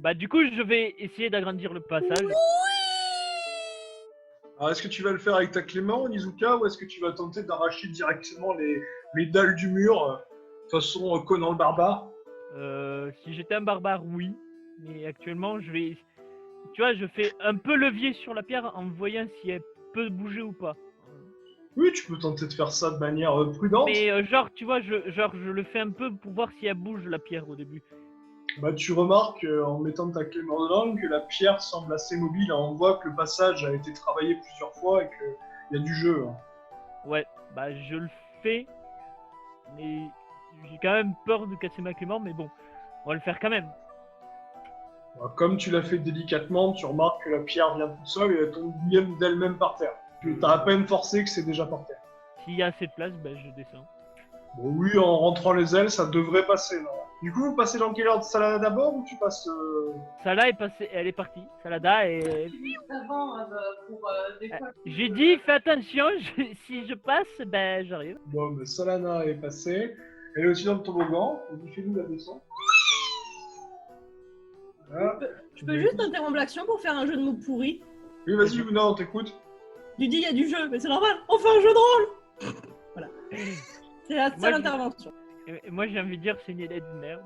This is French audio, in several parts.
Bah du coup, je vais essayer d'agrandir le passage. Alors, est-ce que tu vas le faire avec ta Clément, Onizuka, ou est-ce que tu vas tenter d'arracher directement les dalles du mur, façon Conan le barbare? Si j'étais un barbare, oui. Mais actuellement, je vais... Tu vois, je fais un peu levier sur la pierre en voyant si elle peut bouger ou pas. Oui, tu peux tenter de faire ça de manière prudente. Mais genre, tu vois, je le fais un peu pour voir si elle bouge la pierre au début. Bah, tu remarques en mettant ta Clément dedans que la pierre semble assez mobile. On voit que le passage a été travaillé plusieurs fois et qu'il y a du jeu. Hein. Ouais, bah je le fais. Mais j'ai quand même peur de casser ma Clément, mais bon, on va le faire quand même. Bah, comme tu l'as fait délicatement, tu remarques que la pierre vient toute seule et elle tombe d'elle-même par terre. Tu t'as à peine forcé que c'est déjà par terre. S'il y a assez de place, bah je descends. Bon, oui, en rentrant les ailes, ça devrait passer. Là. Du coup, vous passez dans quelle heure de Salada d'abord ou tu passes Salah est passée, elle est partie. Salada est. Juste avant, pour des fois. J'ai dit, fais attention, si je passe, ben j'arrive. Bon, mais Solana est passée. Elle est aussi dans le toboggan. Fais-nous la descente. Voilà. Je peux juste interrompre l'action pour faire un jeu de mots pourri. Oui, vas-y, Luna, on t'écoute. Tu dis il y a du jeu, mais c'est normal, on fait un jeu de rôle. Voilà. C'est la seule intervention. Et moi j'ai envie de dire, c'est une idée de merde.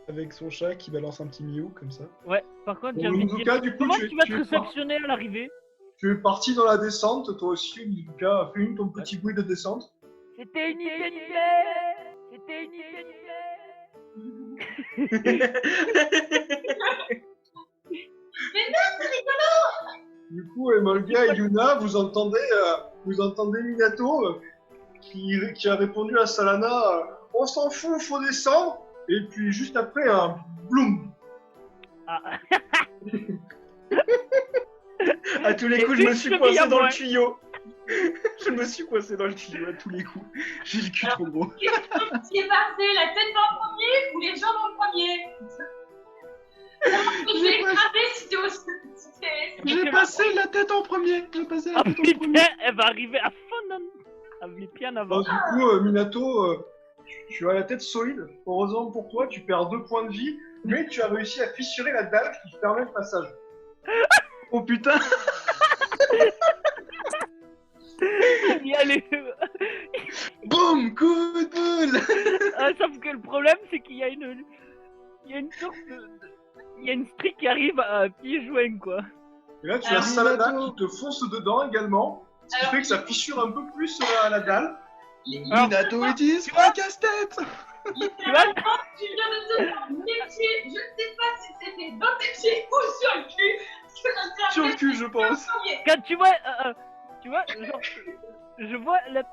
Avec son chat qui balance un petit miou comme ça. Ouais, par contre, j'ai Bon, envie de Onizuka, dire, du coup, comment tu- tu vas tu te es réceptionner à l'arrivée? Tu es parti dans la descente, toi aussi, Onizuka. Fais-nous ton petit bruit de descente. C'était une idée de merde. C'était une idée de merde. Du coup, Emolga et Yuna, vous entendez Minato qui a répondu à Salana on s'en fout, faut descendre. Et puis juste après, un bloom. Ah. À tous les Et coups, je me une suis cheville coincé à dans moins. le tuyau. Je me suis coincé dans le tuyau à tous les coups. J'ai le cul trop gros. Qu'est-ce qui est passé? La tête dans le premier ou les jambes dans le premier? Je vais écraser si t'es aussi. J'ai passé la tête en premier. J'ai passé la Ah tête en premier. putain, elle va arriver à fond dans... avec les pieds en avant. Bon, du coup, Minato, tu as la tête solide. Heureusement pour toi, tu perds 2 points de vie, mais tu as réussi à fissurer la dalle qui permet le passage. Oh putain. Il y a les... Boum, coup de boule. Ah, sauf que le problème, c'est qu'il y a une... Il y a une sorte de... Il y a une streak qui arrive à pieds joints, quoi. Et là, tu Alors, as Salana Minato. qui te fonce dedans également, ce qui Alors, fait que ça fissure un peu plus la dalle. Minato est 10, un casse-tête. Littéralement, tu viens de te faire métier. Je ne sais pas si c'était dans tes pieds ou sur le cul. Parce que ça te Sur le fait cul, je pense. Quand tu vois... genre... Je vois la...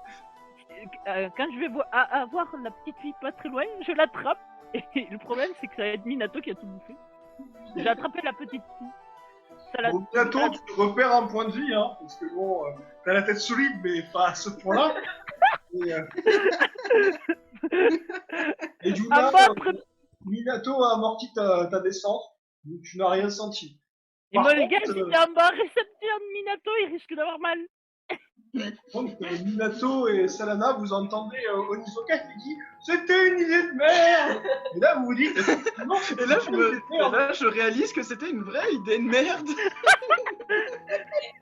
quand je vais avoir la petite fille pas très loin, je l'attrape. Et le problème, c'est que ça va être Minato qui a tout bouffé. J'ai attrapé la petite fille. Ça Bon, Minato, tu te repères un point de vie, hein, parce que bon, t'as la tête solide, mais pas à ce point-là. Et, et Yuna, Ah, bah, après- Minato a amorti ta descente, donc tu n'as rien senti. Et Par moi, les gars, contre, si t'es en bas réception de Minato, il risque d'avoir mal. Minato et Salana, vous entendez Onizuka qui dit « C'était une idée de merde !» Et là, vous vous dites « Non, Et là, je réalise que c'était une vraie idée de merde.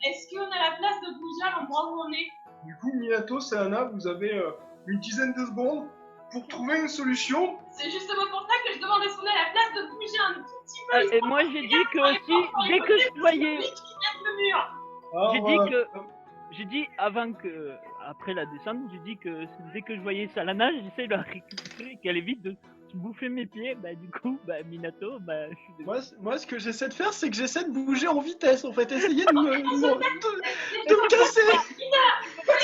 Est-ce qu'on a la place de bouger à l'endroit où on est? Du coup, Minato, Salana, vous avez une dizaine de secondes pour trouver une solution. C'est justement pour ça que je demande est-ce qu'on a la place de bouger un tout petit peu. Et moi, j'ai dit que aussi, dès que je voyais... Le mur. Alors, J'ai dit que... J'ai dit avant que... Après la descente, j'ai dit que dès que je voyais Salana, j'essaie de la récupérer, qu'elle évite de se bouffer mes pieds. Bah du coup, bah Minato, bah je suis désolé. Moi, ce que j'essaie de faire, c'est que j'essaie de bouger en vitesse, en fait. Essayer de me casser.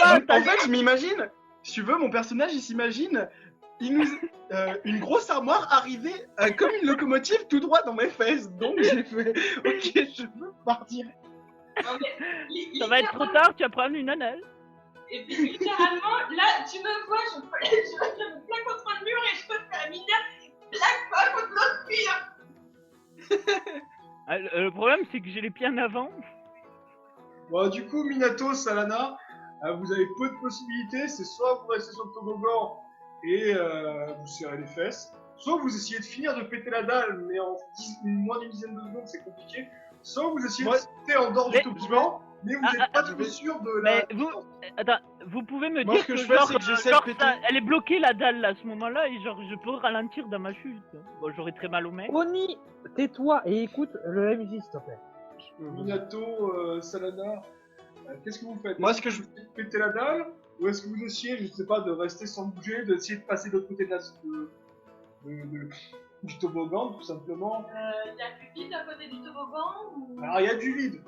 En fait, je m'imagine, si tu veux, mon personnage, il s'imagine une grosse armoire arriver comme une locomotive tout droit dans mes fesses. Donc, j'ai fait, ok, je veux partir. Ça va être trop tard, tu vas prendre une annelle. Et puis littéralement, là, tu me vois, je me plaque contre le mur et je peux faire la minière, plaque pas contre l'autre mur. Le problème, c'est que j'ai les pieds en avant. Bon, du coup, Minato, Salana, vous avez peu de possibilités. C'est soit vous restez sur le toboggan et vous serrez les fesses, soit vous essayez de finir de péter la dalle, mais en moins d'une dizaine de secondes, c'est compliqué. Soit vous essayez Moi- de sauter en dehors du Mais- toboggan, mais vous n'êtes pas trop sûr de la. Mais vous, attends, vous pouvez me Moi, dire ce que que je fais, genre, c'est que j'essaie de genre, péter. elle est bloquée la dalle à ce moment-là et genre je peux ralentir dans ma chute. Bon, j'aurais très mal aux mains. Oni, tais-toi et écoute le MJ, s'il te plaît. Minato, Salana, qu'est-ce que vous faites? Moi, Est-ce ce que vous essayez de péter la dalle, ou est-ce que vous essayez, je sais pas, de rester sans bouger, d'essayer de passer de l'autre côté du toboggan, tout simplement? Il y a du vide à côté du toboggan ou... Alors, il y a du vide.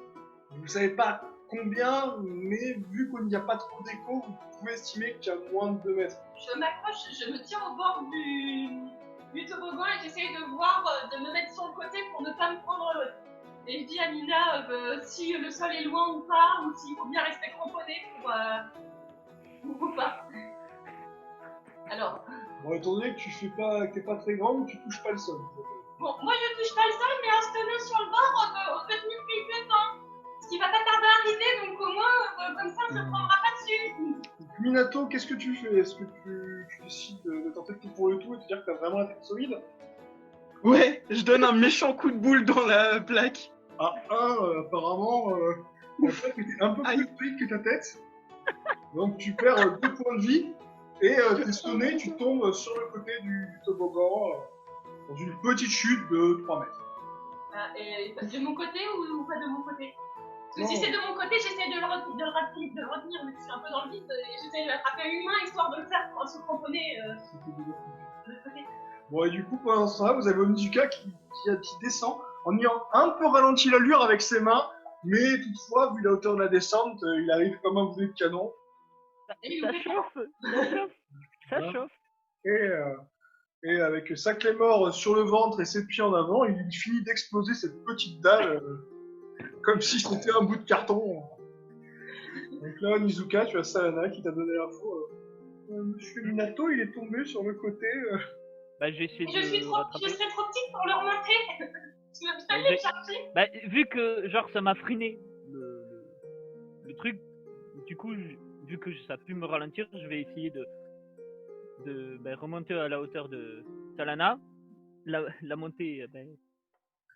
Vous savez pas combien, mais vu qu'il n'y a pas trop d'écho, vous pouvez estimer qu'il y a moins de 2 mètres. Je m'accroche, je me tiens au bord du toboggan et j'essaye de voir, de me mettre sur le côté pour ne pas me prendre. Et je dis à Nina si le sol est loin ou pas, ou s'il faut bien rester cramponné ou pas. Alors, Bon, étant donné que que t'es pas très grande, tu touches pas le sol. bon, moi je touche pas le sol, mais en se tenant sur le bord, on peut tenir quelques temps. Ce qui va pas tarder à arriver, donc au moins, comme ça, on ne se prendra pas dessus. Donc, Minato, qu'est-ce que tu fais? Est-ce que tu décides de tenter le tout pour le tout et de te dire que t'as vraiment la tête solide? Ouais, je donne un méchant coup de boule dans la plaque. Ah, apparemment, la plaque était un peu plus solide que ta tête. Donc tu perds 2 points de vie et t'es sonné, tu tombes sur le côté du toboggan dans une petite chute de 3 mètres. Et de mon côté ou pas de mon côté? Parce que Non. si c'est de mon côté, j'essaie de le retenir, mais je suis un peu dans le vide, et j'essaie de l'attraper à une main histoire de le faire se cramponner de l'autre côté. Bon, et du coup, pendant ce temps-là, vous avez Onizuka qui descend en ayant un peu ralenti l'allure avec ses mains, mais toutefois, vu la hauteur de la descente, il arrive comme un boulet de canon. Et Ça chauffe, ça chauffe, ça Voilà. chauffe. Et avec sa clé mort sur le ventre et ses pieds en avant, il finit d'exploser cette petite dalle comme si c'était un bout de carton. Donc là, Onizuka, tu as Salana qui t'a donné l'info. Monsieur Minato, il est tombé sur le côté. Bah, je vais essayer je suis de trop, rattraper. je serais trop petite pour le remonter. Tu veux bien Mais- le chercher? Bah, vu que genre ça m'a freiné le truc, du coup, vu que ça a pu me ralentir, je vais essayer de remonter à la hauteur de Salana, la monter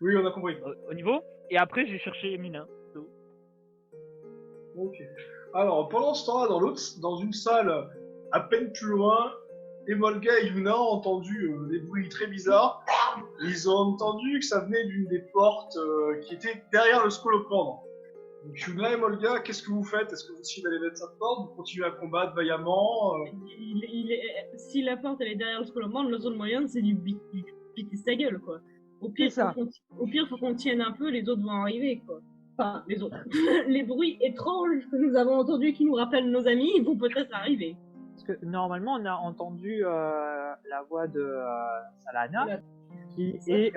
Oui, on a compris. au niveau, et après je vais chercher Mina. Ok. Alors, pendant ce temps-là, dans une salle à peine plus loin, Emolga et Yuna ont entendu des bruits très bizarres. Ils ont entendu que ça venait d'une des portes qui était derrière le scolopendre. Donc Yuna et Emolga, qu'est-ce que vous faites? Est-ce que vous essayez d'aller vers cette porte? Vous continuez à combattre vaillamment Si la porte elle est derrière le scolopendre, le seul moyen c'est du piquer sa gueule quoi. Au pire, C'est ça. au pire, faut qu'on tienne un peu, les autres vont arriver quoi. Enfin, les autres. Les bruits étranges que nous avons entendus qui nous rappellent nos amis, ils vont peut-être arriver. Parce que normalement, on a entendu la voix de Salana, qui est...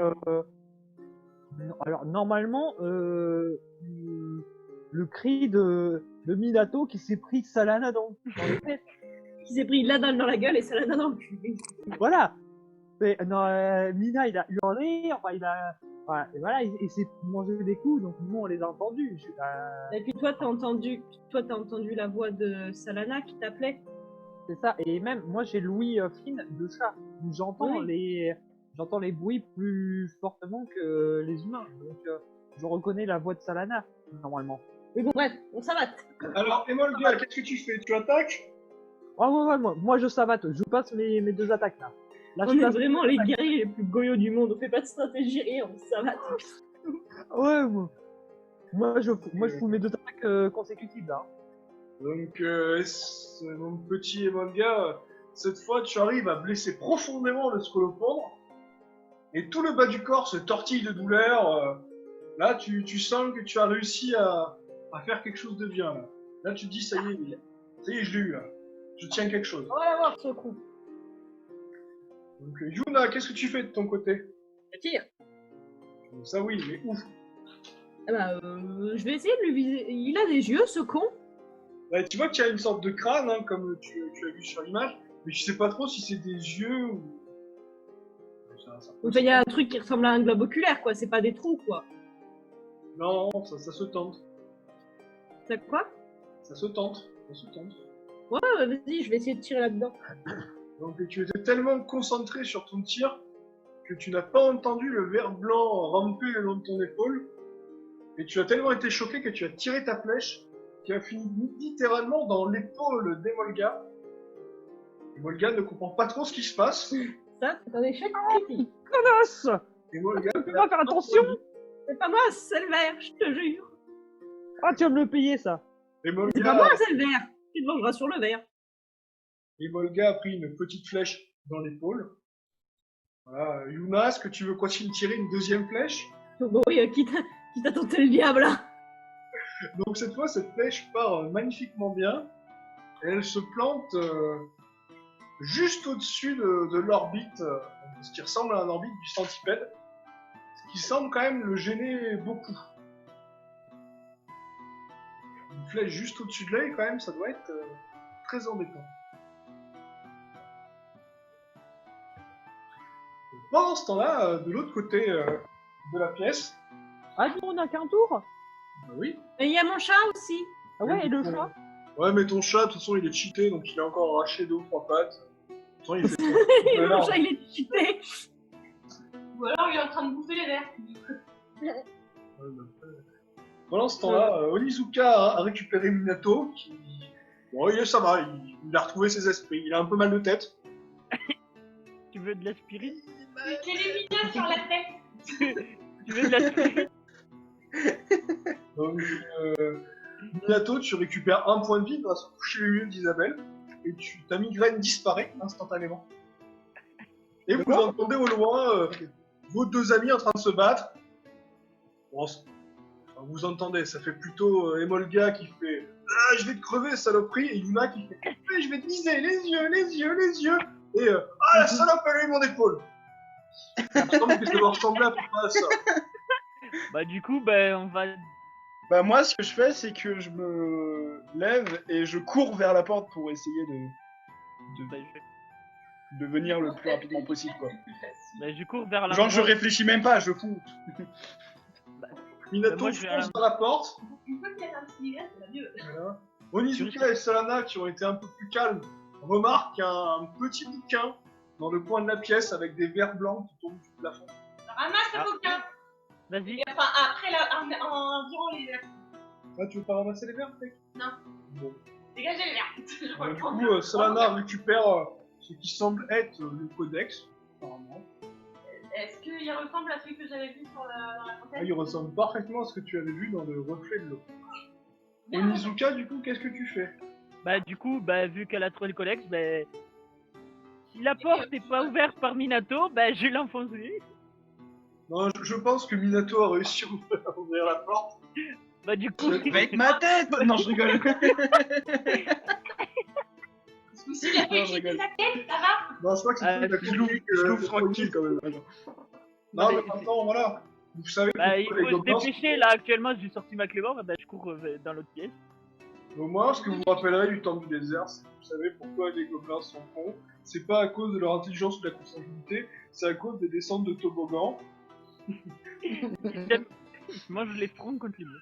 alors, normalement, le cri de Minato qui s'est pris Salana dans les fesses. Qui s'est pris la dalle dans la gueule et ça la donne dans le cul. Voilà. Mais, non, Mina, il a hurlé, enfin, il a... Voilà, il s'est mangé des coups, donc nous, on les a entendus. Et puis toi, t'as entendu la voix de Salana qui t'appelait. C'est ça, et même moi j'ai l'ouïe fine de chat, où j'entends les bruits plus fortement que les humains, donc je reconnais la voix de Salana, normalement. Mais bon, bref, on savate. Alors, Emolga, qu'est-ce que tu fais? Tu attaques? Ouais, moi je savate, je passe mes 2 attaques là. Là On je est passe vraiment les guerriers les plus goyots du monde, on fait pas de stratégie, rien, on savate. Ouais, moi je fous mes 2 attaques consécutives là. Donc, mon petit Emolga, cette fois, tu arrives à blesser profondément le scolopendre, et tout le bas du corps se tortille de douleur. Là, tu sens que tu as réussi à faire quelque chose de bien. Là, tu te dis, ça y est, je l'ai eu. Là. Je tiens quelque chose. On va la voir ce coup. Donc, Yuna, qu'est-ce que tu fais de ton côté? Je tire. Ça oui, mais ouf. Ah bah, je vais essayer de lui viser. Il a des yeux, ce con. Bah, tu vois qu'il y a une sorte de crâne, hein, comme tu as vu sur l'image, mais je sais pas trop si c'est des yeux ou... Enfin, il y a un truc qui ressemble à un globe oculaire, quoi. C'est pas des trous, quoi. Non, ça se tente. C'est quoi? Ça se tente. Ouais, vas-y, je vais essayer de tirer là-dedans. Donc tu étais tellement concentré sur ton tir que tu n'as pas entendu le ver blanc ramper le long de ton épaule, et tu as tellement été choqué que tu as tiré ta flèche, qui a fini littéralement dans l'épaule d'Emolga. Emolga ne comprend pas trop ce qui se passe. Ça, c'est un échec critique. Connasse! Emolga, Tu peux pas faire attention! C'est pas moi, c'est le vert, je te jure. Ah, tu vas me le payer, ça! C'est pas Emolga, moi, c'est le vert. Tu te vengeras sur le vert. Emolga a pris une petite flèche dans l'épaule. Voilà. Yuna, est-ce que tu veux continuer de tirer une deuxième flèche? Bon, oui, quitte à tenter le diable, là. Donc cette fois, cette flèche part magnifiquement bien. Et elle se plante juste au-dessus de l'orbite, ce qui ressemble à l'orbite du centipède. Ce qui semble quand même le gêner beaucoup. Une flèche juste au-dessus de l'œil, quand même, ça doit être très embêtant. Pendant ce temps-là, de l'autre côté de la pièce, Ah, nous, on a qu'un tour? bah oui. Et il y a mon chat aussi. Ah ouais, et le chat? Ouais, mais ton chat, de toute façon, il est cheaté, donc il a encore arraché 2 ou 3 pattes. De toute façon, il fait Et Alors. mon chat, il est cheaté. Ou alors il est en train de bouffer les verres. Pendant ce temps-là, Onizuka a récupéré Minato, qui... Bon, ça va, il a retrouvé ses esprits. Il a un peu mal de tête. Tu veux de l'aspirine? Quel est mignon sur la tête. Tu veux de l'aspirine? Donc, Minato, tu récupères 1 point de vie grâce au toucher les yeux d'Isabelle, et ta migraine disparaît instantanément. Et vous entendez au loin vos 2 amis en train de se battre. Bon, vous entendez, ça fait plutôt Emolga qui fait « Ah, je vais te crever, saloperie !» et Yuna qui fait « Je vais te viser les yeux, les yeux, les yeux !» et « Ah, la salope, elle a eu mon épaule !» Il me semble que ça doit ressembler à peu près à ça. Bah du coup, bah on va... Bah moi, ce que je fais, c'est que je me lève et je cours vers la porte pour essayer Bah, de venir le plus rapidement possible, quoi. je cours vers la... Genre, je réfléchis même pas, je fous. Minato moi, je vais à fonce dans la porte. Une fois qu'il y a un petit migraine, ça va mieux. Voilà. Onizuka et Salana, qui ont été un peu plus calmes, remarquent un petit bouquin dans le coin de la pièce avec des verres blancs qui tombent du plafond. Ramasse le bouquin. Vas-y. Et enfin, après, environ les verres. Ah, tu veux pas ramasser les verres, mec? Non. Bon. Dégagez les verres. Du coup, Salana récupère ce qui semble être le codex, apparemment. Est-ce qu'il ressemble à celui que j'avais vu dans la Ah, fontaine? il ressemble parfaitement à ce que tu avais vu dans le reflet de l'eau. Bien. Onizuka, du coup, qu'est-ce que tu fais? Bah du coup, bah vu qu'elle a trouvé le codex, bah... Si la porte est pas ouverte par Minato, bah je vais l'enfoncer. Non, je pense que Minato a réussi à ouvrir la porte. Bah du coup... Avec ma tête. Non, je rigole. Si il a Non, je fait rigole. sa tête, ça va? Non, je crois que c'est Ah, toi qui as compris que... Je l'ouvre tranquille, quand même. Genre. Non, mais mais maintenant, voilà. Vous savez que Bah il les faut se gobelins... dépêcher là, actuellement j'ai sorti ma clé mort, bah je cours dans l'autre pièce. Au moins, ce que vous vous rappellerez du temps du désert, c'est que vous savez pourquoi les gobelins sont cons. C'est pas à cause de leur intelligence ou de la consanguinité, c'est à cause des descentes de toboggan. Ils mangent les fronts contre les murs.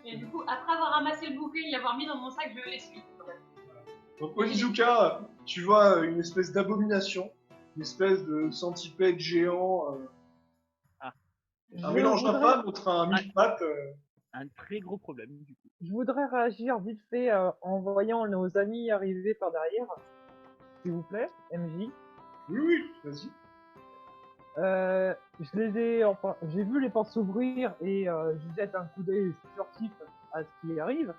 Et du coup, après avoir ramassé le bouquin et l'avoir mis dans mon sac, je l'essuie. Donc Onizuka, tu vois une espèce d'abomination, une espèce de centipède géant, un mélange infâme entre un mille-pattes. Un très gros problème du coup. Je voudrais réagir vite fait en voyant nos amis arriver par derrière. S'il vous plaît, MJ. Oui, oui, vas-y. Je les ai, enfin, j'ai vu les portes s'ouvrir et je jette un coup d'œil furtif à ce qui arrive,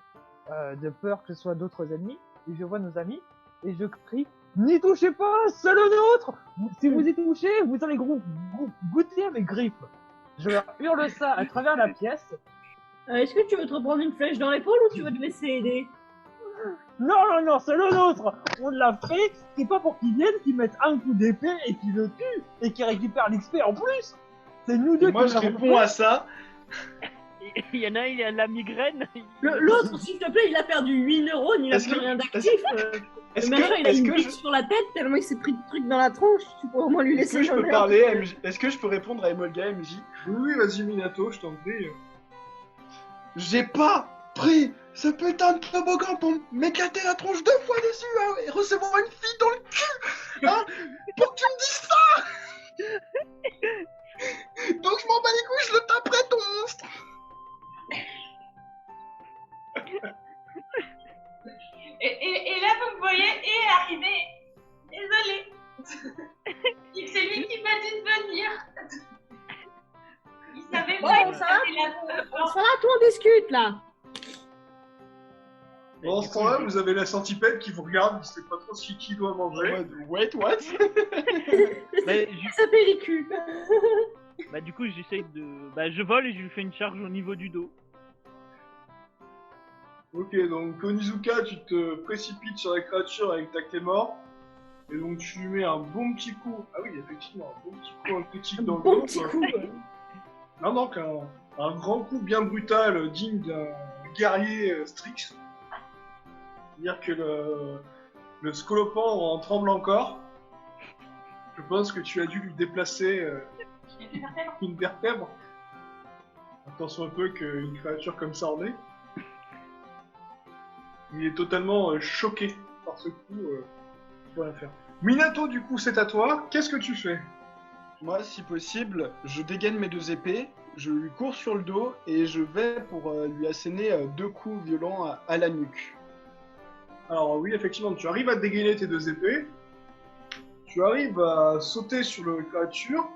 de peur que ce soit d'autres ennemis. Et je vois nos amis et je crie n'y touchez pas, c'est le nôtre. Si vous y touchez, vous allez goûter à mes griffes. Je leur hurle ça à travers la pièce. Est-ce que tu veux te reprendre une flèche dans l'épaule ou tu veux te laisser aider? Non, non, non, c'est le nôtre. On l'a fait, c'est pas pour qu'ils viennent, qu'ils mettent un coup d'épée et qu'ils le tuent et qu'ils récupèrent l'XP en plus. C'est nous deux Et moi, qui je l'avons réponds fait. à ça. Il y en a un, il a la migraine. L'autre, s'il te plaît, il a perdu 8 neurones, il a Est-ce plus que- rien d'actif. Est-ce Le machin, il a est-ce une que bite sur la tête tellement il s'est pris de trucs dans la tronche. Tu pourrais au moins lui est-ce laisser que je peux l'honneur. parler à MJ? Est-ce que je peux répondre à Emolga, MJ? Oui, oui, vas-y Minato, je t'en prie. J'ai pas pris ce putain de toboggan pour m'éclater la tronche 2 fois dessus, hein, et recevoir une fille dans le cul, hein, pour que tu me dises ça. discute là. Pendant ce temps-là, vous avez la centipède qui vous regarde, qui sait pas trop ce qui doit manger. Wait, what? Ça péricule. Bah du coup j'essaye de... Bah je vole et je lui fais une charge au niveau du dos. Ok, donc Onizuka, tu te précipites sur la créature avec ta Claymore. Et donc tu lui mets un bon petit coup. Ah oui, effectivement, un bon petit coup, un critique dans le Bon dos. petit quoi. coup. Non, donc un grand coup bien brutal, digne d'un guerrier Strix. C'est-à-dire que le scolopendre en tremble encore. Je pense que tu as dû lui déplacer une vertèbre. Attention un peu qu'une créature comme ça en est. Il est totalement choqué par ce coup. Il faut rien faire. Minato, du coup, c'est à toi. Qu'est-ce que tu fais? Moi, si possible, je dégaine mes 2 épées, je lui cours sur le dos et je vais pour lui asséner 2 coups violents à la nuque. Alors oui, effectivement, tu arrives à dégainer tes 2 épées. Tu arrives à sauter sur le créature.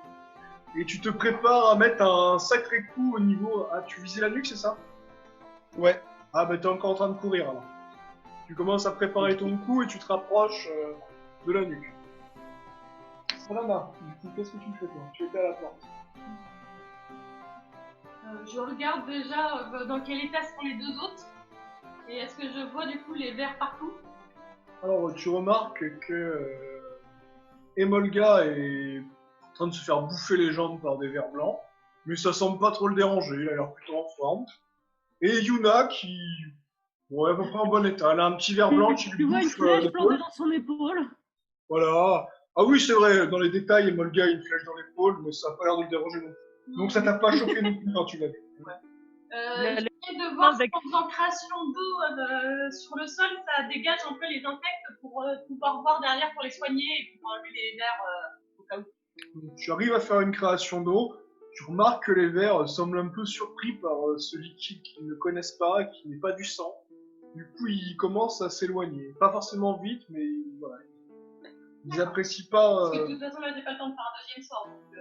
Et tu te prépares à mettre un sacré coup au niveau... Ah, tu visais la nuque, c'est ça? Ouais. Ah, bah t'es encore en train de courir, alors. Tu commences à préparer ton coup et tu te rapproches de la nuque. Salama, du coup, qu'est-ce que tu fais, toi? Tu étais à la porte. Je regarde déjà dans quel état sont les 2 autres. Et est-ce que je vois du coup les vers partout? Alors, tu remarques que Emolga est en train de se faire bouffer les jambes par des vers blancs, mais ça semble pas trop le déranger, il a l'air plutôt en forme. Et Yuna qui... Bon, elle est à peu près en bon état, elle a un petit ver blanc qui lui Tu vois une bouffe flèche l'épaule. plantée dans son épaule. Voilà. Ah oui, c'est vrai, dans les détails, Emolga a une flèche dans l'épaule, mais ça a pas l'air de le déranger non plus. Donc ça t'a pas choqué non plus quand tu l'as vu. J'essaie de voir si en faisant création d'eau sur le sol, ça dégage un peu les insectes pour pouvoir voir derrière pour les soigner et pour enlever les vers au cas où. Donc, tu arrives à faire une création d'eau, tu remarques que les vers semblent un peu surpris par ce liquide qu'ils ne connaissent pas, qui n'est pas du sang. Du coup, ils commencent à s'éloigner. Pas forcément vite, mais voilà. Ils apprécient pas... Parce que de toute façon, là, j'ai pas le temps de faire un deuxième sort. Donc,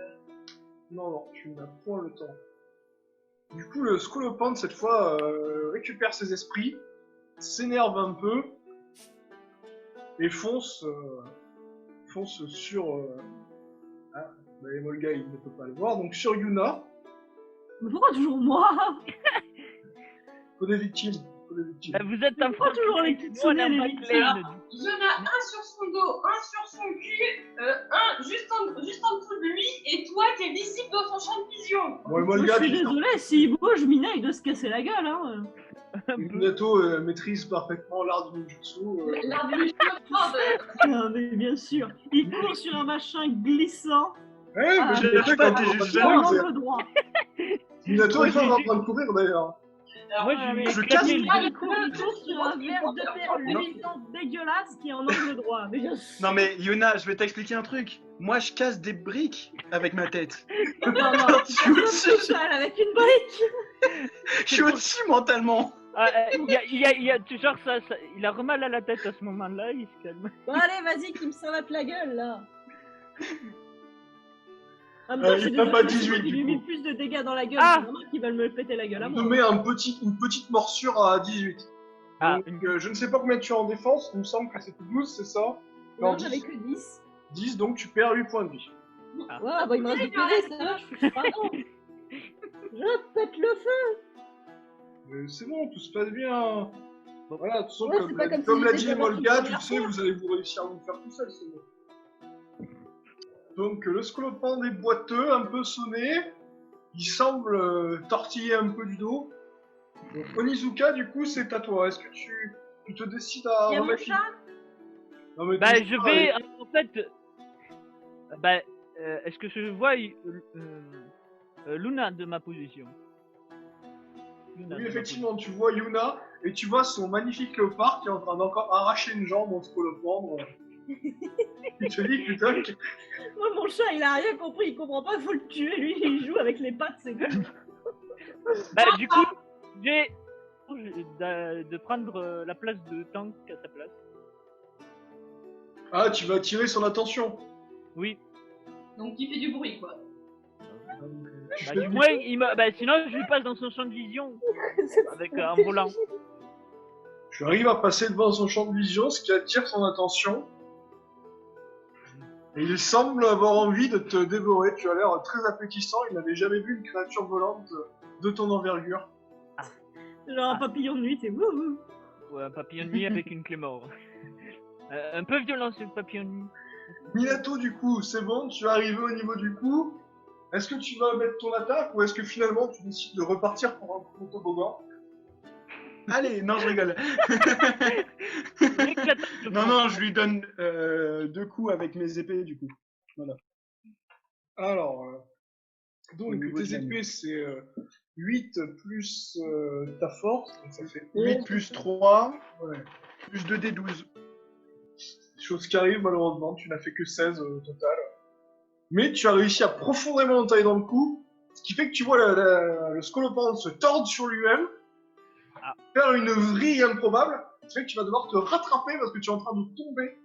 Non, tu n'as point le temps. Du coup, le scolopendre, cette fois, récupère ses esprits, s'énerve un peu, et fonce sur... Ah, bah, Emolga, il ne peut pas le voir, donc sur Yuna, Mais pourquoi toujours moi? faut des victimes. Faut des victimes. Bah, vous êtes un Pourquoi toujours les petites sonnées, les victimes? je n'ai un sur son dos, un sur son cul, un juste en dessous de lui, et toi qui es visible dans son champ de vision. Bon, Moi, Emolga, je suis tu désolée, s'il bouge, Mina, il doit se casser la gueule, hein. Minato maîtrise parfaitement l'art du ninjutsu. L'art du jeu Ah, mais bien sûr. Il court sur un machin glissant. Ouais, Ah, mais je j'ai fait pas, quand t'es on juste va Dans faire, l'angle droit. Minato est pas en train de courir d'ailleurs. Moi je lui ai je éclaté casse- le Il court sur un verre de terre luisant dégueulasse qui est en angle droit. Mais bien sûr. Non mais Yuna, je vais t'expliquer un truc. Moi, je casse des briques avec ma tête. Non, non, Je suis tout au-dessus, seul avec une brique. je suis au-dessus mentalement. genre il a remal à la tête à ce moment-là, il se calme. Bon, allez, vas-y, qui me savate la gueule, là. En même temps, je suis il tape désolée, à 18, il lui du met coup. plus de dégâts dans la gueule. Ah C'est vraiment qu'ils veulent me le péter la gueule à Il moi. te met une petite morsure à 18. Ah, Donc, je ne sais pas combien tu as en défense, il me semble que c'était 12, c'est ça? Non, 10. j'avais que 10. 10, donc tu perds 8 points de vie. Ouais, bah il me reste du PV, ça va, je suis pardon. Je pète le feu. C'est bon, tout se passe bien. Voilà, de toute façon, Ouais, c'est pas comme si l'a j'étais dit déjà Emolga, dans tu la le sais, première vous allez vous réussir à vous faire tout seul, c'est bon. Donc le scolopendre est boiteux, un peu sonné. Il semble tortiller un peu du dos. Donc Onizuka, du coup, c'est à toi. Est-ce que tu te décides à Il y a mon remettre... chat. Non, mais bah ton je chat, vais en fait. Bah est-ce que je vois Luna de ma position? Luna Oui, de ma effectivement, tu vois Yuna et tu vois son magnifique léopard qui est en train d'encore arracher une jambe au scolopendre. Tu te dis, putain, Moi, mon chat, il a rien compris, il comprend pas, faut le tuer. Lui, il joue avec les pattes, c'est tout. Bah du coup, j'ai de prendre la place de Tank à sa place. ah, tu vas attirer son attention. Oui. Donc il fait du bruit, quoi. Bah, du moins, sinon, je lui passe dans son champ de vision. Avec un volant. Tu arrives à passer devant son champ de vision, ce qui attire son attention. Et il semble avoir envie de te dévorer. Tu as l'air très appétissant. Il n'avait jamais vu une créature volante de ton envergure. Genre un papillon de nuit, c'est wouhou. Ouais, un papillon de nuit avec une clé mort. Un peu violent ce papillon de nuit. Minato, du coup, c'est bon, tu es arrivé au niveau du coup. Est-ce que tu vas mettre ton attaque ou est-ce que finalement tu décides de repartir pour un coup toboggan? Allez, non, je rigole. Non, je lui donne 2 coups avec mes épées, du coup. Voilà. Alors, donc Au niveau tes de la épées c'est 8 plus ta force, donc ça fait 8 plus 3, Ouais. plus 2d12. Chose qui arrive malheureusement, tu n'as fait que 16 au total. Mais tu as réussi à profondément entailler dans le cou, ce qui fait que tu vois le scolopendre se tordre sur lui-même, faire une vrille improbable, ce qui fait que tu vas devoir te rattraper parce que tu es en train de tomber.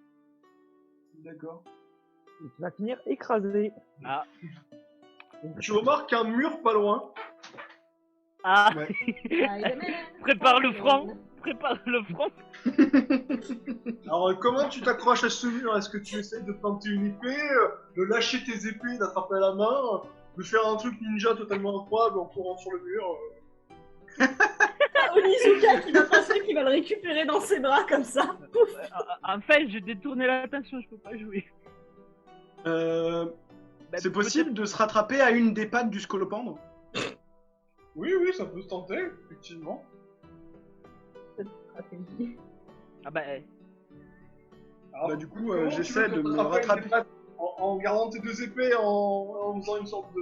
D'accord. Tu vas finir écrasé. Ah. Donc, tu remarques un mur pas loin. Ah. Ouais. Prépare le front. Prépare le front. Alors comment tu t'accroches à ce mur? Est-ce que tu essayes de planter une épée, de lâcher tes épées, d'attraper à la main, de faire un truc ninja totalement incroyable en courant sur le mur? Onizuka qui va passer, qui va le récupérer dans ses bras comme ça. En fait, j'ai détourné l'attention, je peux pas jouer. C'est possible de se rattraper à une des pattes du scolopendre? Oui, ça peut se tenter, effectivement. Ah bah. Alors, Bah, du coup, comment tu j'essaie veux de me t'attraper rattraper. une patte en gardant tes 2 épées, en faisant une sorte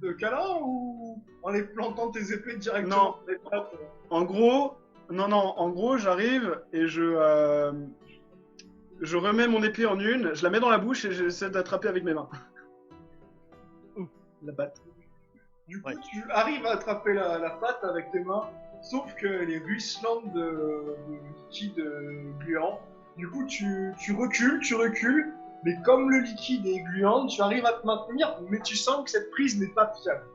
de câlin ou en les plantant tes épées directement Non. dans les pattes? En gros, j'arrive et je remets mon épée en une, je la mets dans la bouche et j'essaie d'attraper avec mes mains. La patte. Du coup, tu arrives à attraper la patte avec tes mains, sauf qu'elle est ruisselante de liquide gluant. Du coup, tu recules, mais comme le liquide est gluant, tu arrives à te maintenir, mais tu sens que cette prise n'est pas fiable.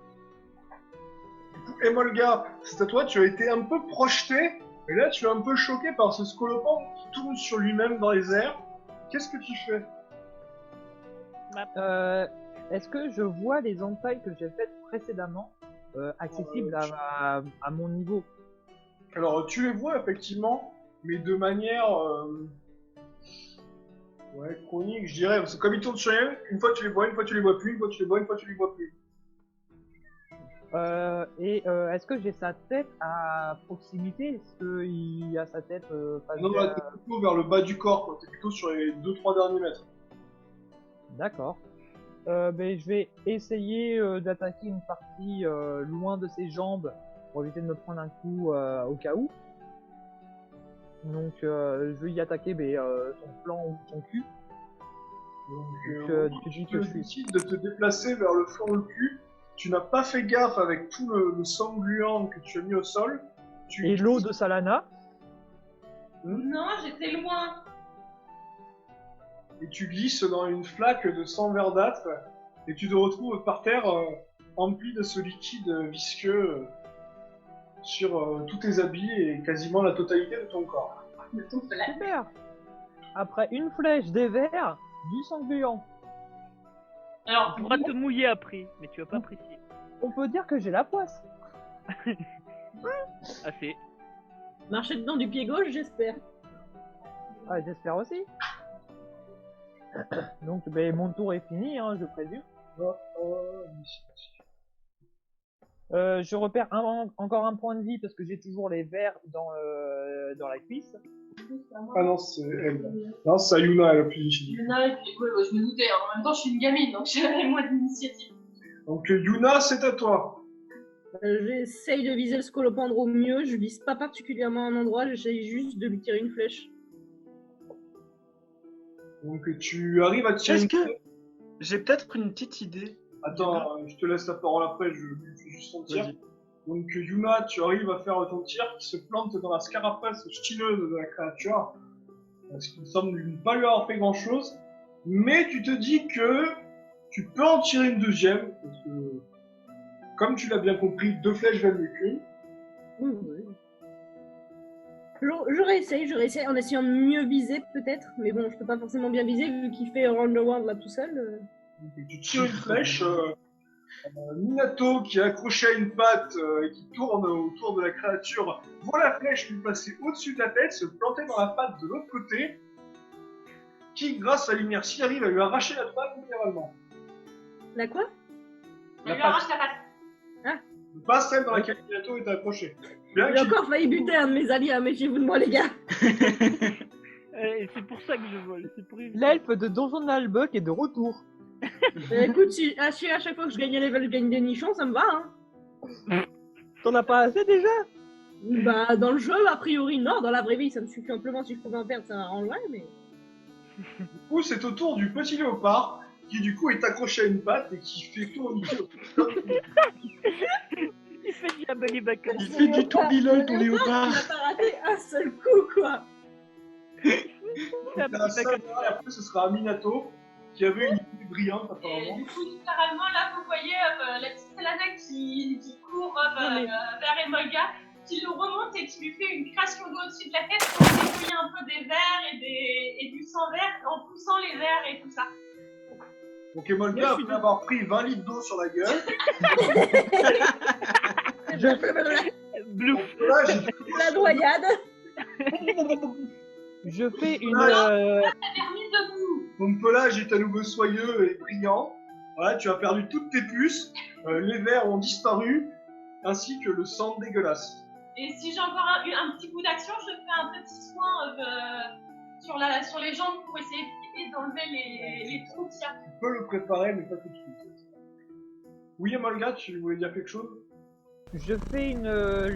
Du coup, Emolga, c'est à toi, tu as été un peu projeté, et là tu es un peu choqué par ce scolopendre qui tourne sur lui-même dans les airs. Qu'est-ce que tu fais? Est-ce que je vois les entailles que j'ai faites précédemment accessibles à mon niveau? Alors, tu les vois effectivement, mais de manière chronique, je dirais. Parce que comme ils tournent sur rien, une fois tu les vois, une fois tu les vois plus, une fois tu les vois, une fois tu les vois plus. Est-ce que j'ai sa tête à proximité? Est-ce qu'il a sa tête face Non, là, t'es plutôt vers le bas du corps, quoi. T'es plutôt sur les 2-3 derniers mètres. D'accord. Je vais essayer d'attaquer une partie loin de ses jambes pour éviter de me prendre un coup au cas où. Donc je vais y attaquer son flanc ou son cul. Donc, tu dis tu que je suis... décides de te déplacer vers le flanc ou le cul. Tu n'as pas fait gaffe avec tout le sang gluant que tu as mis au sol. Et l'eau de Salana. Non, j'étais loin. Et tu glisses dans une flaque de sang verdâtre et tu te retrouves par terre empli de ce liquide visqueux sur tous tes habits et quasiment la totalité de ton corps. Super. Après une flèche, des vers, du sang gluant. Alors, Tu pourras te mouiller après, mais tu vas pas apprécier. On peut dire que j'ai la poisse. Assez. Marcher dedans du pied gauche, j'espère. Ah, j'espère aussi. Donc mon tour est fini, hein, je présume. Je repère encore un point de vie parce que j'ai toujours les vers dans la cuisse. Ah non, c'est elle. Non, c'est Ayuna, elle a plus d'initiative. Yuna, et puis, ouais, je me doutais. Hein. En même temps, je suis une gamine, donc j'ai moins d'initiative. Donc Yuna, c'est à toi. J'essaye de viser le scolopendre au mieux. Je vise pas particulièrement un endroit. J'essaye juste de lui tirer une flèche. Donc tu arrives à tirer Est-ce une que j'ai peut-être une petite idée? Attends, je te laisse la parole après, je fais juste ton tir. Vas-y. Donc Yuna, tu arrives à faire ton tir qui se plante dans la scaraface styleuse de la créature. Ce qui me semble ne pas lui avoir fait grand chose. Mais tu te dis que tu peux en tirer une deuxième, parce que comme tu l'as bien compris, 2 flèches valent mieux qu'une. Oui, oui. Je réessaye en essayant de mieux viser peut-être, mais bon, je peux pas forcément bien viser vu qu'il fait Around the World là tout seul. Et tu tires une flèche. Minato, qui est accroché à une patte et qui tourne autour de la créature, voit la flèche lui passer au-dessus de la tête, se planter dans la patte de l'autre côté, qui, grâce à l'inertie, arrive à lui arracher la patte littéralement. La quoi? Elle lui arrache la patte. Pas celle dans laquelle Minato est accroché. Bien J'ai qu'il- encore failli buter un de mes alliés, hein, méfiez-vous de moi les gars. C'est pour ça que je vole. C'est pour... L'elfe de Donjon Nalbuck est de retour. Écoute, si à chaque fois que je gagne un level, je gagne des nichons, ça me va, hein. T'en as pas assez déjà? Bah, dans le jeu, a priori, non. Dans la vraie vie, ça me suffit amplement. Si je pouvais en perdre, ça m'arrangerait, mais... Du coup, c'est au tour du petit léopard, qui du coup est accroché à une patte et qui fait tourner. Il fait diaboli bacon. Il fait du tourbillon, ton léopard. Il a pas raté un seul coup, quoi. Après, ce sera Minato, qui avait une idée brillante Et apparemment. du coup, littéralement, là, vous voyez la petite Selana qui court vers Emolga, qui le remonte et qui lui fait une création d'eau au-dessus de la tête pour dépouiller un peu des vers et du sang vert en poussant les vers et tout ça. Donc Emolga, après avoir pris 20 litres d'eau sur la gueule, Blouf. donc là, j'ai La noyade. Je fais une. La vermine debout. Ton pelage est à nouveau soyeux et brillant. Voilà, tu as perdu toutes tes puces, les vers ont disparu, ainsi que le sang dégueulasse. Et si j'ai encore un petit coup d'action, je fais un petit soin sur les jambes pour essayer d'enlever les trous qu'il y a. Tu peux le préparer, mais pas tout de suite. Oui, Emolga, tu voulais dire quelque chose? Je fais une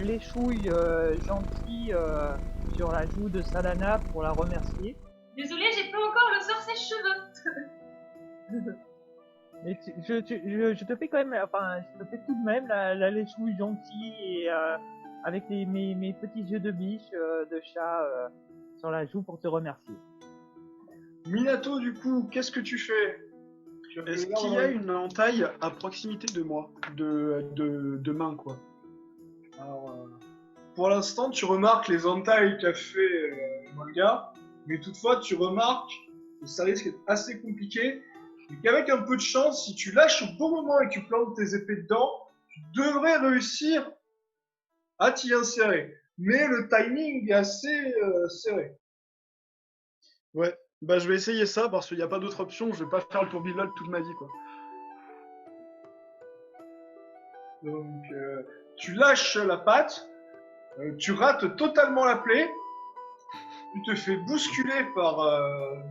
léchouille gentille sur la joue de Salana pour la remercier. Désolée, j'ai pas encore le sort sèche-cheveux. Mais je te fais quand même, enfin, je te fais tout de même la léchouille gentille et avec mes petits yeux de biche, de chat sur la joue pour te remercier. Minato, du coup, qu'est-ce que tu fais? Est-ce qu'il y a une entaille à proximité de moi, de main quoi? Alors, pour l'instant, tu remarques les entailles qu'a fait Molga, mais toutefois, tu remarques que ça risque d'être assez compliqué, et qu'avec un peu de chance, si tu lâches au bon moment et que tu plantes tes épées dedans, tu devrais réussir à t'y insérer. Mais le timing est assez serré. Ouais, bah je vais essayer ça parce qu'il n'y a pas d'autre option, je vais pas faire le tourbillon toute ma vie quoi. Donc, tu lâches la patte, tu rates totalement la plaie, tu te fais bousculer par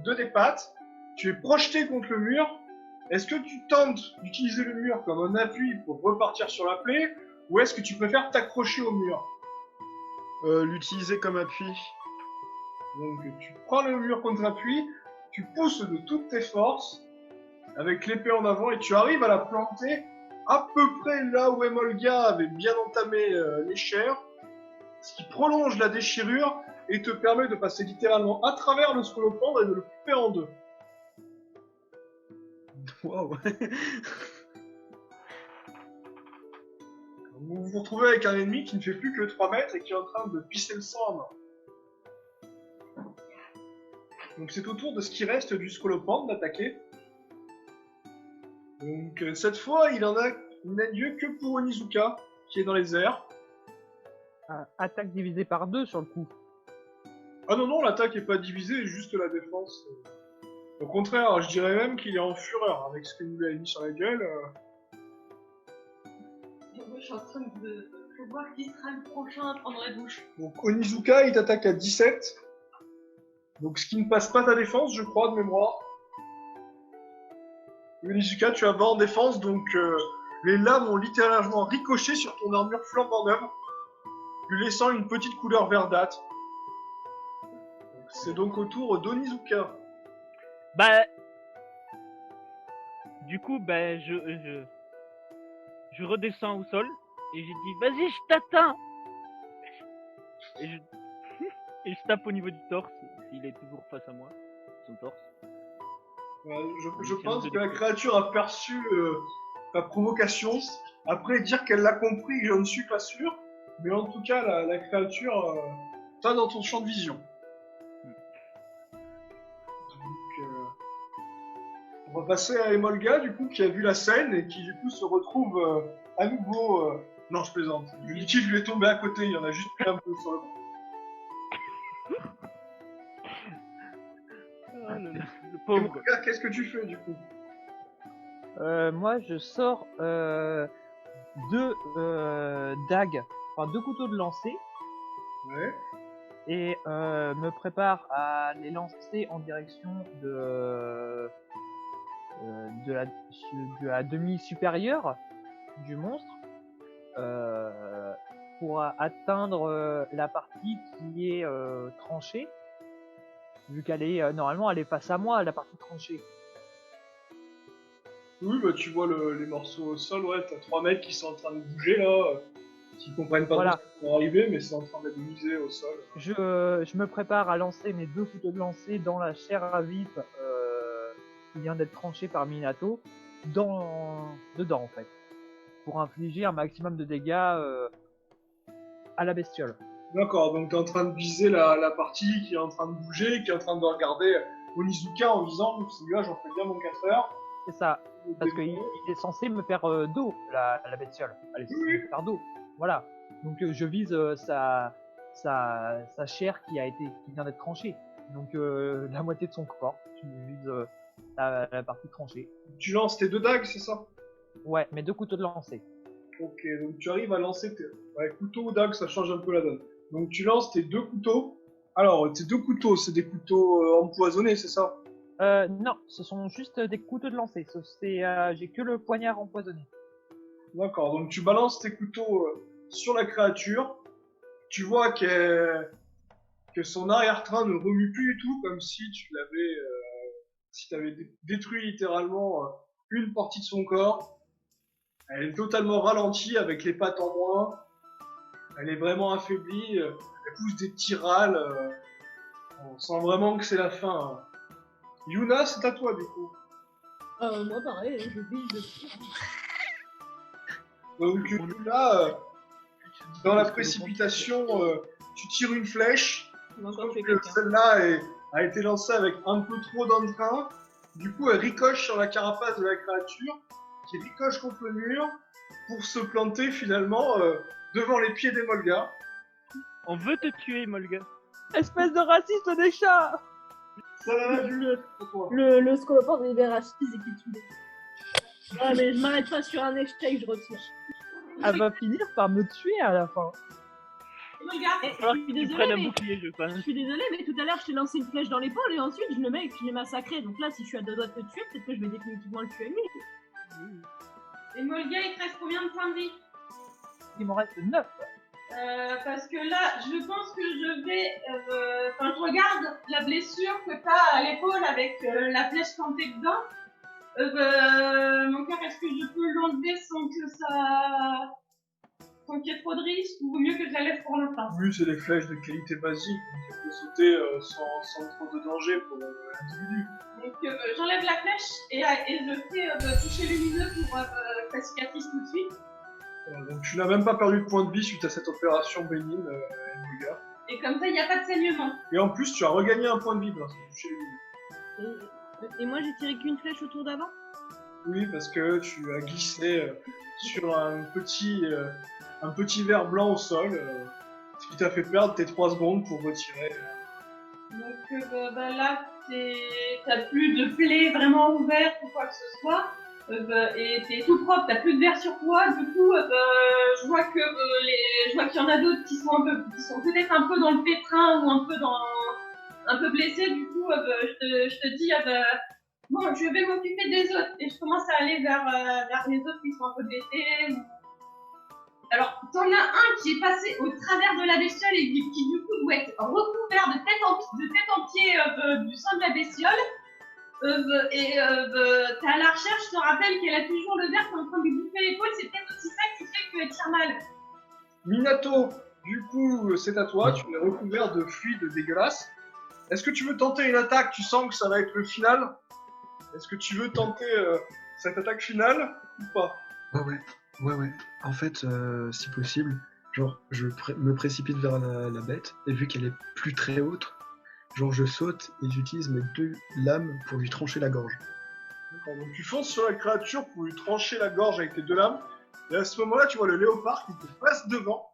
deux des pattes, tu es projeté contre le mur. Est-ce que tu tentes d'utiliser le mur comme un appui pour repartir sur la plaie, ou est-ce que tu préfères t'accrocher au mur? L'utiliser comme appui. Donc, tu prends le mur contre appui, tu pousses de toutes tes forces, avec l'épée en avant, et tu arrives à la planter à peu près là où Emolga avait bien entamé les chairs, ce qui prolonge la déchirure et te permet de passer littéralement à travers le scolopendre et de le couper en deux. Waouh. Vous vous retrouvez avec un ennemi qui ne fait plus que 3 mètres et qui est en train de pisser le sang à mort. Donc c'est au tour de ce qui reste du scolopendre d'attaquer. Donc cette fois, il n'a lieu que pour Onizuka, qui est dans les airs. Attaque divisée par 2 sur le coup. Ah non, l'attaque n'est pas divisée, juste la défense. Au contraire, je dirais même qu'il est en fureur avec ce que nous lui a mis sur la gueule. Moi, je suis en train de voir qui sera le prochain à prendre la douche. Donc Onizuka, il t'attaque à 17. Donc ce qui ne passe pas ta défense, je crois, de mémoire. Onizuka, tu as 20 en défense, donc les lames ont littéralement ricoché sur ton armure flambant neuve, lui laissant une petite couleur verdâtre. C'est donc au tour d'Onizuka. Bah, du coup, bah, je redescends au sol et j'ai dit, vas-y, je t'atteins. Et je tape au niveau du torse, s'il est toujours face à moi, son torse. Je pense que la créature a perçu ta provocation Après, dire qu'elle l'a compris, je ne suis pas sûr. Mais en tout cas, la créature, t'as dans ton champ de vision. Donc, on va passer à Emolga, du coup, qui a vu la scène et qui, du coup, se retrouve à nouveau... Non, je plaisante. Le liquide lui est tombé à côté, il y en a juste pris un peu sur le... Oh là là, le pauvre. Emolga, qu'est-ce que tu fais, du coup? Moi, je sors deux dagues, enfin 2 couteaux de lancer, Ouais. et me prépare à les lancer en direction de la demi supérieure du monstre, pour atteindre la partie qui est tranchée, vu qu'elle est normalement elle est face à moi, la partie tranchée. Oui, bah tu vois les morceaux au sol, ouais, t'as 3 mecs qui sont en train de bouger là, qui comprennent pas Voilà. trop ce qui vont arriver, mais c'est en train d'être misé au sol. Je me prépare à lancer mes 2 couteaux de lancer dans la chair à vif qui vient d'être tranchée par Minato, dedans en fait, pour infliger un maximum de dégâts à la bestiole. D'accord, donc t'es en train de viser la partie qui est en train de bouger, qui est en train de regarder Onizuka en disant celui-là j'en fais bien mon 4 heures. C'est ça, parce qu'il est censé me faire dos, la bestiole. Elle est censée me faire dos. Voilà. Donc je vise sa chair qui vient d'être tranchée. Donc la moitié de son corps. Je vise la partie tranchée. Tu lances tes 2 dagues, c'est ça? Ouais, mes 2 couteaux de lancer. Ok, donc tu arrives à lancer tes... Ouais, couteau ou dague, ça change un peu la donne. Donc tu lances tes 2 couteaux. Alors, tes 2 couteaux, c'est des couteaux empoisonnés, c'est ça? Non, ce sont juste des couteaux de lancer. J'ai que le poignard empoisonné. D'accord, donc tu balances tes couteaux sur la créature. Tu vois que son arrière-train ne remue plus du tout, comme si tu l'avais... si tu avais détruit littéralement une partie de son corps. Elle est totalement ralentie avec les pattes en moins. Elle est vraiment affaiblie. Elle pousse des petits râles. On sent vraiment que c'est la fin. Yuna, c'est à toi du coup. Moi, pareil, je vise dessus. Donc Yuna, dans la précipitation, tu tires une flèche. On a encore fait Que quelqu'un. celle-là a été lancée avec un peu trop d'entrain. Du coup, elle ricoche sur la carapace de la créature, qui ricoche contre le mur, pour se planter finalement devant les pieds d'Emolga. On veut te tuer, Molga. Espèce de raciste des chats! Ça l'a vu pour toi. Le scolopendre de libération, c'est qui tue. Ouais, mais je m'arrête pas sur un échec, je retire. Elle va finir par me tuer à la fin. Regarde, Il va falloir je suis que tu désolée, prennes un mais- bouclier, je pense. Je suis désolée, mais tout à l'heure, je t'ai lancé une flèche dans l'épaule et ensuite, je le mets et je l'ai massacré. Donc là, si je suis à 2 doigts de te tuer, peut-être que je vais définitivement le tuer lui. et Molga, il te reste combien de points de vie? Il m'en reste 9. Parce que là, je pense que je vais... Enfin, je regarde la blessure que t'as à l'épaule avec la flèche plantée dedans. Mon cœur, est-ce que je peux l'enlever sans qu'il y ait trop de risques ou vaut mieux que je la laisse pour l'instant? Oui, c'est des flèches de qualité basique, donc elle peut sauter sans trop de danger pour l'individu. Donc j'enlève la flèche et je fais toucher lumineux pour que la cicatrice tout de suite. Donc tu n'as même pas perdu de point de vie suite à cette opération bénigne, Emolga. Et comme ça, il n'y a pas de saignement. Et en plus, tu as regagné un point de vie grâce au toucher lumineux. Et moi, j'ai tiré qu'une flèche autour d'avant. Oui, parce que tu as glissé sur un petit verre blanc au sol, ce qui t'a fait perdre tes 3 secondes pour retirer. Donc là, t'as plus de plaie vraiment ouverte ou quoi que ce soit. Et t'es tout propre, t'as plus de verre sur toi. Du coup, je vois qu'il y en a d'autres qui sont peut-être un peu dans le pétrin ou un peu blessés. Du coup, je te dis, bon, je vais m'occuper des autres et je commence à aller vers les autres qui sont un peu blessés. Alors, t'en as un qui est passé au travers de la bestiole et qui du coup doit être recouvert de tête en pied du sang de la bestiole. T'es à la recherche, je te rappelle qu'elle a toujours le verre qui est en train de lui bouffer l'épaule, c'est peut-être aussi ça qui fait qu'elle tire mal. Minato, du coup, c'est à toi, tu es recouvert de fluide dégueulasse. Est-ce que tu veux tenter une attaque? Tu sens que ça va être le final. Est-ce que tu veux tenter cette attaque finale ou pas? Ouais, ouais. Ouais. En fait, si possible, genre, me précipite vers la bête, et vu qu'elle est plus très haute, genre, je saute et j'utilise mes 2 lames pour lui trancher la gorge. D'accord, donc tu fonces sur la créature pour lui trancher la gorge avec tes 2 lames, et à ce moment-là, tu vois le léopard qui te passe devant,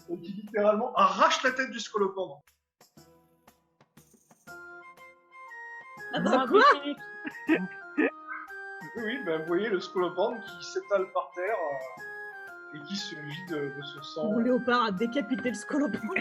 et qui littéralement arrache la tête du scolopendre. Attends, quoi? Oui, ben vous voyez le scolopendre qui s'étale par terre et qui se vide de son sang. Mon léopard a décapité le scolopendre.